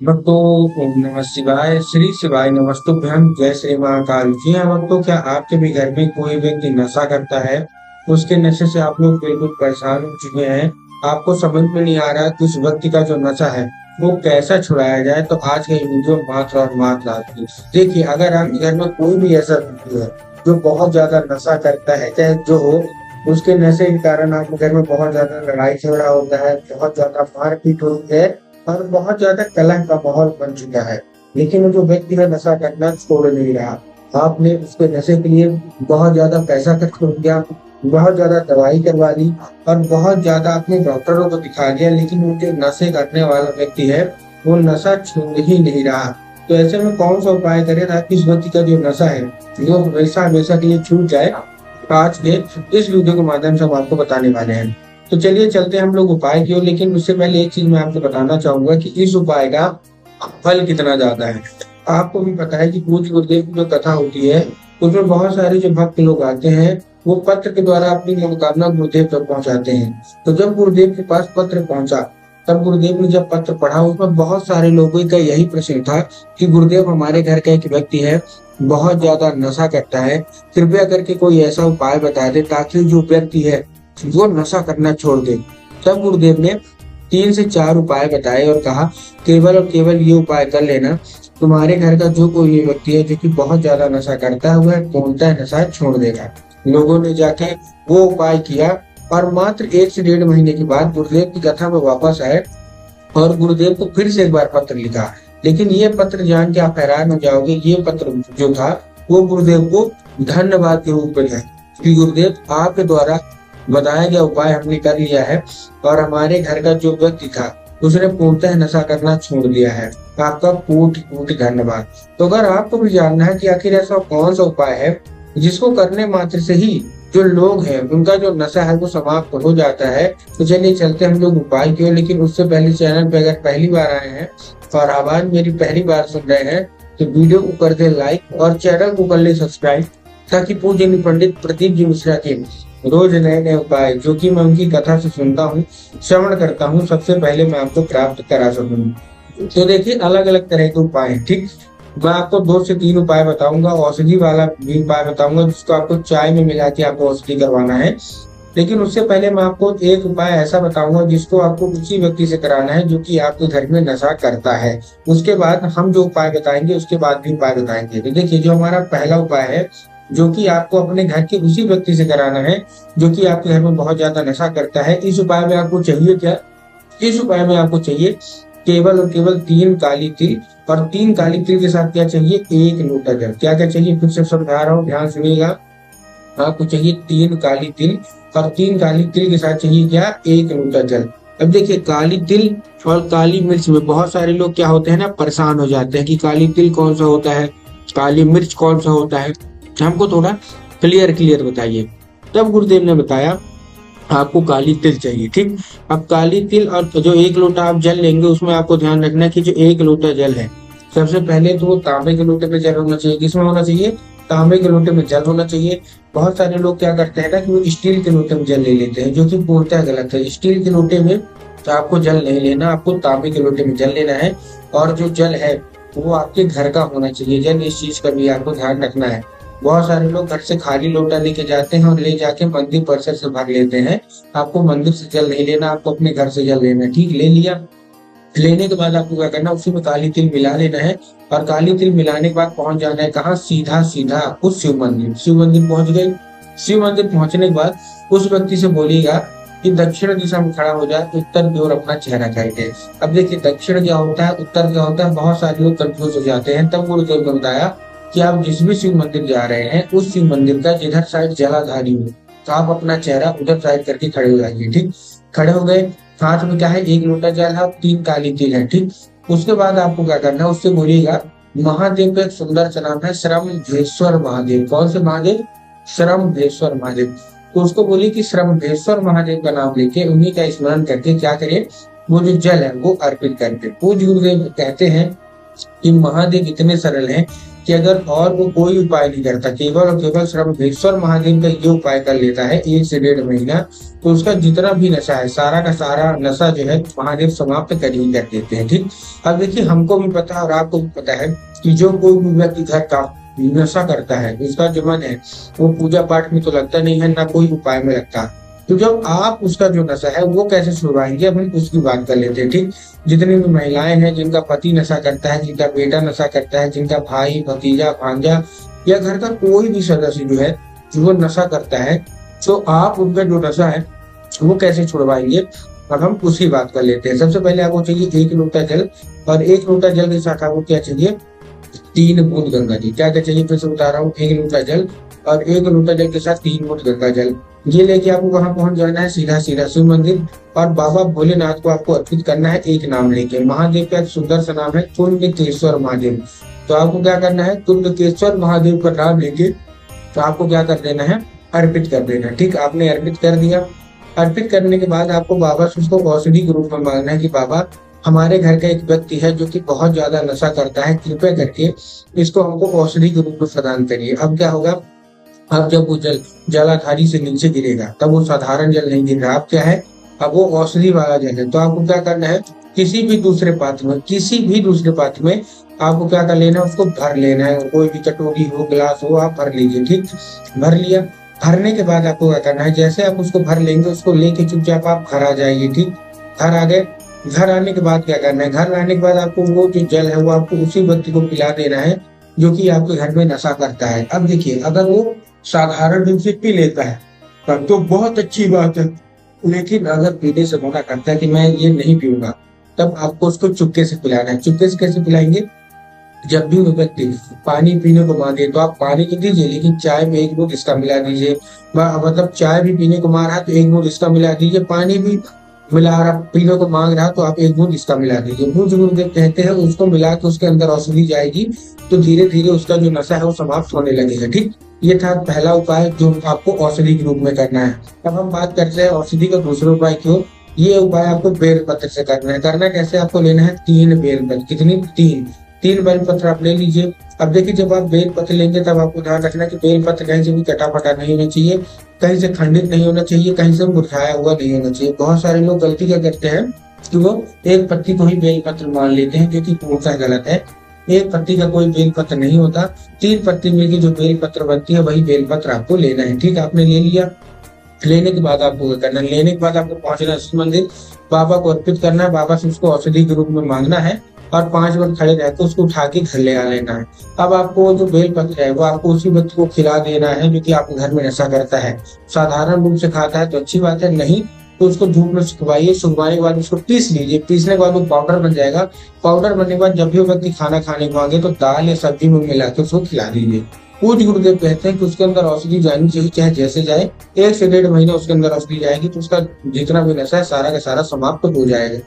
भक्तों, ओम नमः शिवाय, श्री शिवाय नमस्तुभ्यं, जय श्री महाकाल। जी हाँ भक्तों, क्या आपके भी घर में कोई व्यक्ति नशा करता है? उसके नशे से आप लोग बिल्कुल परेशान हो चुके हैं। आपको समझ में नहीं आ रहा कि उस व्यक्ति का जो नशा है वो कैसा छुड़ाया जाए। तो आज का ये वीडियो मात्र और मात्र आपकी। देखिए, अगर आपके घर में कोई भी ऐसा व्यक्ति है जो बहुत ज्यादा नशा करता है, चाहे जो हो, उसके नशे के कारण आपके घर में बहुत ज्यादा लड़ाई झगड़ा होता है, बहुत ज्यादा मारपीट होती है और बहुत ज्यादा कलह का माहौल बन चुका है। लेकिन वो जो व्यक्ति है नशा करना छोड़ नहीं रहा। आपने उसके नशे के लिए बहुत ज्यादा पैसा खर्च कर दिया, बहुत ज्यादा दवाई करवा ली और बहुत ज्यादा अपने डॉक्टरों को दिखा दिया, लेकिन वो जो नशे करने वाला व्यक्ति है वो नशा छोड़ ही नहीं रहा। तो ऐसे में कौन सा उपाय करें ताकि इस व्यक्ति का जो नशा है वो हमेशा हमेशा के लिए छूट जाए? आज के इस वीडियो के माध्यम से हम आपको बताने वाले हैं। तो चलिए चलते हैं हम लोग उपाय की ओर। लेकिन उससे पहले एक चीज मैं आपको बताना चाहूंगा कि इस उपाय का फल कितना ज्यादा है। आपको भी पता है कि पूज्य गुरुदेव की जो कथा होती है उसमें बहुत सारे जो भक्त लोग आते हैं वो पत्र के द्वारा अपनी मनोकामना गुरुदेव तक पहुंचाते हैं। तो जब गुरुदेव के पास पत्र पहुंचा, तब गुरुदेव ने जब पत्र पढ़ा, उसमें बहुत सारे लोगों का यही प्रश्न था कि गुरुदेव, हमारे घर का एक व्यक्ति है, बहुत ज्यादा नशा करता है, कृपया करके कोई ऐसा उपाय बता दे ताकि जो व्यक्ति है वो नशा करना छोड़ दे। तब गुरुदेव ने 3 से 4 उपाय बताए और कहा, केवल और केवल ये उपाय कर लेना, तुम्हारे घर का जो कोई भी व्यक्ति है जो कि बहुत ज्यादा नशा करता है वह पूर्णतः नशा छोड़ देगा। लोगों ने जाके वो उपाय किया और मात्र 1 से 1.5 महीने के बाद गुरुदेव की कथा में वापस आए और गुरुदेव को फिर से एक बार पत्र लिखा। लेकिन ये पत्र जान के आप हैरान हो जाओगे, ये पत्र जो था वो गुरुदेव को धन्यवाद के रूप में है कि गुरुदेव, आपके द्वारा बताया गया उपाय हमने कर लिया है और हमारे घर का जो व्यक्ति था उसने पूर्णतः नशा करना छोड़ दिया है। आपका कोटि कोटि धन्यवाद। तो अगर आपको भी जानना है कि आखिर ऐसा कौन सा उपाय है जिसको करने मात्र से ही जो लोग हैं उनका जो नशा है वो समाप्त हो जाता है, तो चलिए चलते हम लोग उपाय की ओर। लेकिन उससे पहले चैनल पे अगर पहली बार आए हैं और आवाज मेरी पहली बार सुन रहे हैं तो वीडियो को कर दे लाइक और चैनल को कर ले सब्सक्राइब, ताकि पूज्य पंडित प्रदीप जी मिश्रा के रोज नए नए उपाय जो कि मैं उनकी कथा से सुनता हूँ, श्रवण करता हूँ, सबसे पहले मैं आपको प्राप्त करा सकूँ। तो देखिए, अलग अलग तरह के उपाय हैं। ठीक, मैं आपको 2 से 3 उपाय बताऊंगा। औषधि वाला भी उपाय बताऊंगा जिसको आपको चाय में मिला के आपको औषधि करवाना है। लेकिन उससे पहले मैं आपको एक उपाय ऐसा बताऊंगा जिसको आपको उसी व्यक्ति से कराना है जो कि आपके घर में नशा करता है। उसके बाद हम जो उपाय बताएंगे उसके बाद भी उपाय बताएंगे। तो देखिए, जो हमारा पहला उपाय है जो कि आपको अपने घर के उसी व्यक्ति से कराना है जो कि आपके घर में बहुत ज्यादा नशा करता है। इस उपाय में आपको चाहिए क्या? इस उपाय में आपको चाहिए केवल और केवल 3 काली तिल, और 3 काली तिल के साथ क्या चाहिए? 1 लोटा जल। क्या क्या चाहिए फिर से समझा रहा हूँ, ध्यान सुनिएगा। आपको चाहिए 3 काली तिल और 3 काली तिल के साथ चाहिए क्या? 1 लोटा जल। अब देखिए, काली तिल और काली मिर्च में बहुत सारे लोग क्या होते हैं ना, परेशान हो जाते हैं कि काली तिल कौन सा होता है, काली मिर्च कौन सा होता है, हमको थोड़ा क्लियर क्लियर बताइए। तब गुरुदेव ने बताया आपको काली तिल चाहिए। ठीक, अब काली तिल और जो 1 लोटा आप जल लेंगे उसमें आपको ध्यान रखना है कि जो 1 लोटा जल है, सबसे पहले तो वो तांबे के लोटे में जल होना चाहिए। किसमें होना चाहिए? तांबे के लोटे में जल होना चाहिए। बहुत सारे लोग क्या करते हैं ना कि वो स्टील के लोटे में जल ले लेते हैं, जो कि पूर्णतः गलत है। स्टील के लोटे में तो आपको जल नहीं लेना, आपको तांबे के लोटे में जल लेना है। और जो जल है वो आपके घर का होना चाहिए जल, इस चीज का भी आपको ध्यान रखना है। बहुत सारे लोग घर से खाली लोटा लेके जाते हैं और ले जाके मंदिर परिसर से भर लेते हैं। आपको मंदिर से जल नहीं लेना, आपको अपने घर से जल लेना है। ठीक, ले लिया। लेने के बाद आपको क्या करना, उसी में काली तिल मिला लेना है और काली तिल मिलाने के बाद पहुंच जाना है कहाँ? सीधा सीधा आपको शिव मंदिर। शिव मंदिर पहुंच गए। शिव मंदिर पहुंचने के बाद उस व्यक्ति से बोलिएगा कि दक्षिण दिशा में खड़ा हो जाए, उत्तर की ओर अपना चेहरा करके। अब देखिए, दक्षिण क्या होता है, उत्तर क्या होता है, बहुत सारे लोग कंफ्यूज हो जाते हैं। तब गुरुदेव ने बताया कि आप जिस भी शिव मंदिर जा रहे हैं उस शिव मंदिर का जिधर साइड जलाधारी हो, तो आप अपना चेहरा उधर साइड करके खड़े हो जाइए। ठीक, खड़े हो गए। हाथ में क्या है? 1 लोटा जल है, 3 काली तिल है। ठीक, उसके बाद आपको क्या करना है, उससे बोलिएगा महादेव का एक सुंदर सा नाम है श्रमभेश्वर महादेव। कौन से महादेव? श्रमभेश्वर महादेव। तो उसको बोलिए कि श्रमभेश्वर महादेव का नाम लेके उन्हीं का स्मरण करके क्या करे, वो जो जल है वो अर्पित करके। पूज्य गुरुदेव कहते हैं कि महादेव इतने सरल हैं कि अगर और वो कोई उपाय नहीं करता, केवल और केवल ब्रह्मेश्वर महादेव का ये उपाय कर लेता है 1 से 1.5 महीना, तो उसका जितना भी नशा है, सारा का सारा नशा जो है महादेव समाप्त कर ही कर देते हैं। ठीक। अब देखिए, हमको भी पता है और आपको भी पता है कि जो कोई भी व्यक्ति घर का नशा करता है, उसका जो मन है वो पूजा पाठ में तो लगता नहीं है, ना कोई उपाय में लगता। तो जब आप उसका जो नशा है वो कैसे छुड़वाएंगे, अब हम उसकी बात कर लेते हैं। ठीक। जितनी भी महिलाएं हैं जिनका पति नशा करता है, जिनका बेटा नशा करता है, जिनका भाई, भतीजा, भांजा या घर का कोई भी सदस्य जो है जो वो नशा करता है, तो आप उनका जो नशा है वो कैसे छुड़वाएंगे, अब हम उसी बात कर लेते हैं। सबसे पहले आपको चाहिए 1 लोटा जल, और 1 लोटा जल के साथ आपको क्या चाहिए, 3 बूंद गंगा जी। क्या क्या चाहिए, फिर से बता रहा हूँ, 1 लोटा जल और 1 लोटा जल के साथ 3 बूंद गंगा जल। ये लेके आपको कहाँ पहुंच जाना है, सीधा सीधा शिव मंदिर, और बाबा भोलेनाथ को आपको अर्पित करना है एक नाम लेके। महादेव का एक सुंदर सा नाम है तुंडकेश्वर महादेव। तो आपको क्या करना है, तुंडकेश्वर महादेव का नाम लेके तो आपको क्या कर देना है, अर्पित कर देना है। ठीक। आपने अर्पित कर दिया। अर्पित करने के बाद आपको बाबा से उसको औषधि के रूप में मांगना है कि बाबा, हमारे घर का एक व्यक्ति है जो कि बहुत ज्यादा नशा करता है, कृपया करके इसको हमको औषधि के रूप में प्रदान करिए। अब क्या होगा, अब जब वो जल जलाधारी से नीचे गिरेगा तब वो साधारण जल नहीं गिर रहा, अब क्या है, अब वो औषधि वाला जल है। तो आपको क्या करना है, किसी भी दूसरे पात्र में आपको क्या कर लेना है, उसको भर लेना है। कोई भी कटोरी हो, गिलास हो, आप भर लीजिए। ठीक। भर लिया। भरने के बाद आपको क्या करना है, जैसे आप उसको भर लेंगे, उसको लेके चुपचाप आप घर आ जाइए। ठीक। घर आ गए। घर आने के बाद क्या करना है, घर आने के बाद आपको वो जो जल है वो आपको उसी व्यक्ति को पिला देना है जो कि आपके घर में नशा करता है। अब देखिए, अगर वो साधारण रूप से पी लेता है तब तो बहुत अच्छी बात है, लेकिन अगर पीने से मना करता है कि मैं ये नहीं पीऊंगा, तब आपको उसको चुपके से पिलाना है। चुपके से कैसे पिलाएंगे, जब भी वो व्यक्ति पानी पीने को मांगे तो आप पानी तो दीजिए, लेकिन चाय में 1 बूंद इसका मिला दीजिए। मतलब चाय भी पीने को मांग रहा है तो 1 बूंद इसका मिला दीजिए। पानी भी मिला रहा, पीने को मांग रहा तो आप 1 बूंद इसका मिला दीजिए। बूंद बूंद कहते हैं, उसको मिला के उसके अंदर औषधि जाएगी तो धीरे धीरे उसका जो नशा है वो समाप्त होने लगेगा। ठीक। ये था पहला उपाय जो आपको औषधि के रूप में करना है। अब हम बात करते हैं औषधि का दूसरा उपाय क्यों। ये उपाय आपको बेलपत्र से करना है। करना कैसे, आपको लेना है 3 बेलपत्र। कितनी, 3 बेलपत्र आप ले लीजिए। अब देखिए, जब आप बेलपत्र लेंगे तब आपको ध्यान रखना कि बेलपत्र कहीं से भी कटा फटा नहीं होना चाहिए, कहीं से खंडित नहीं होना चाहिए, कहीं से मुरझाया हुआ नहीं होना चाहिए। बहुत सारे लोग गलती क्या करते हैं कि वो एक पत्ती को ही बेलपत्र मान लेते हैं, जो कि पूर्णतः गलत है। एक पत्ती का कोई बेलपत्र नहीं होता, 3 पत्ती मिलकर जो बेलपत्र बनती है वही बेलपत्र आपको लेना है। ठीक। आपने ले लिया। लेने के बाद आपको क्या करना है, लेने के बाद आपको पहुंचना है शिव मंदिर, बाबा को अर्पित करना है, बाबा से उसको औषधि के रूप में मांगना है और 5 बार खड़े रहकर उसको उठा के घर ले आ लेना है। अब आपको जो बेलपत्र है वो आपको उसी व्यक्ति को खिला देना है जो कि आपके घर में नशा करता है। साधारण रूप से खाता है तो अच्छी बात है, नहीं तो उसको धूप में सुखवाइए। सुखवाने के बाद उसको पीस लीजिए। पीसने के बाद वो पाउडर बन जाएगा। पाउडर बनने के बाद जब भी वो व्यक्ति खाना खाने को मांगे तो दाल या सब्जी में मिला के उसको खिला दीजिए। पूज्य गुरुदेव कहते हैं कि उसके अंदर औषधि जानी चाहिए, चाहे जैसे जाए। 1 से 1.5 महीना उसके अंदर औषधि जाएगी तो उसका जितना भी नशा है सारा का सारा समाप्त हो जाएगा।